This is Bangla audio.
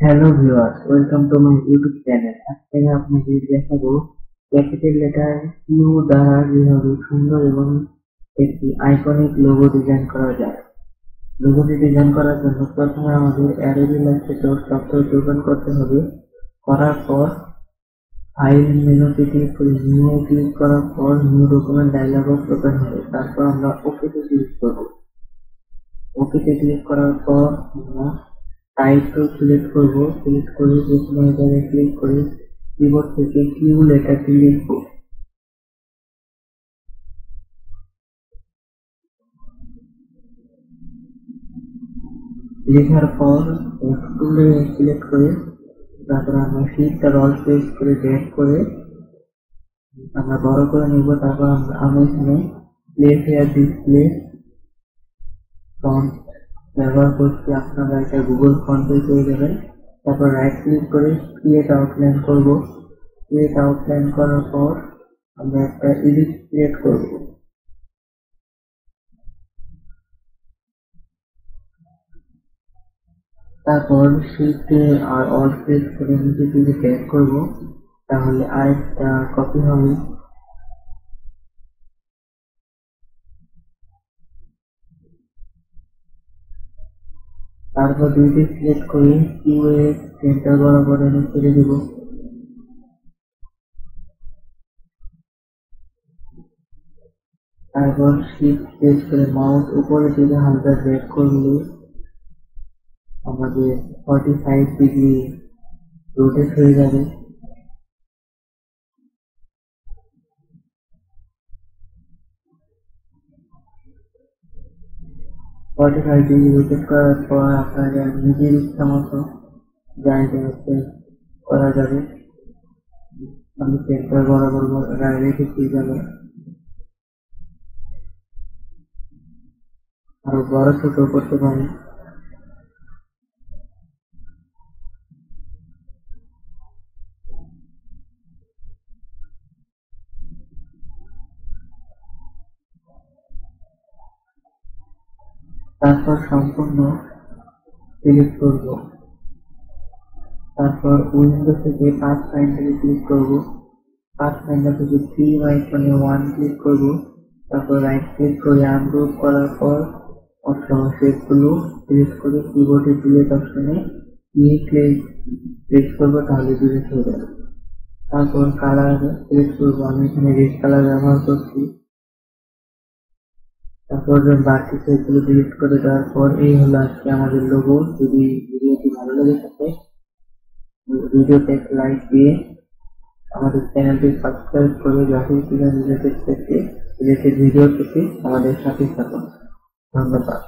Hello viewers, welcome to my YouTube channel. আজকে আমি আপনাদের দেখাবো ক্যাপিটাল লেটার কিউ দ্বারা কিভাবে সুন্দর এবং একটি আইকনিক লোগো ডিজাইন করা যায়। লোগোটি ডিজাইন করার জন্য প্রথমে আমাদের অ্যাডোবি ইলাস্ট্রেটর সফটওয়্যারটি ওপেন করতে হবে। করার পর ফাইল মেনুতে ক্লিক করে নিউ ক্লিক করার পর new document dialogue box open হবে। তারপর আমরা ওকেতে ক্লিক করব। ওকেতে ক্লিক করার পর আমরা টাইটেল সিলেক্ট করব। সিলেক্ট করে যেকোনো জায়গায় ক্লিক করে কিবোর্ড থেকে কিউ লেটারটি লিখব। লেখার পর টুলে সিলেক্ট করে তারপর আমরা শিফট আর অল প্রেস করে ড্র্যাগ করে আমরা বড় করে নেব। তারপর আমরা এখানে প্লেস হেয়ার ডিসপ্লে ফন্ট ব্যবহার করছি। আপনারা এটা গুগল ফন্টে পেয়ে যাবেন। তারপর রাইট ক্লিক করে ক্রিয়েট আউটলাইন করব। ক্রিয়েট আউটলাইন করার পর আমরা একটা ইলিপস ক্রিয়েট করব। তারপর শিফট আর অল প্রেস করে নিচে দিকে ড্র্যাগ করব, তাহলে আরেকটা কপি হবে। তারপর দুইটি সিলেক্ট করে কিউ এর সেন্টার বরাবর এনে ছেড়ে দেব। তারপর শিফট প্রেস করে মাউস উপরে দিকে হালকা ড্র্যাগ করলে আমাদের 45 ডিগ্রি রোটেট হয়ে যাবে। রোটেট করার পর আপনাদের নিজের ইচ্ছা মতো জায়গাতে করা যাবে। আমি সেন্টার বরাবর রেখে যাবে। আরো বড় ছোট করতে পারি। তারপর সম্পূর্ণ সিলেক্ট করব। তারপর উইন্ডো থেকে পাথ ফাইন্ডারে ক্লিক করব। পাথ ফাইন্ডার থেকে 3 আইকনে 1 ক্লিক করব। তারপর রাইট ক্লিক করে আনগ্রুপ করার পর শেপগুলো সিলেক্ট করে কিবোর্ডে ডিলিট অপশনে প্রেস করবো, তাহলে ডিলিট হয়ে যাবে। তারপর কালার সিলেক্ট করবো, আমি এখানে রেড কালার ব্যবহার করছি। তারপর বাকি সেগুলো ডিলিট করে দেওয়ার পর এই হলো আজকে আমাদের লোগো। যদি ভিডিওটি ভালো লেগে থাকে ভিডিওতে একটা লাইক দিয়ে আমাদের চ্যানেলটি সাবস্ক্রাইব করে গ্রাফিক ডিজাইন রিলেটেড ভিডিও পেতে আমাদের সাথে থাকুন। ধন্যবাদ।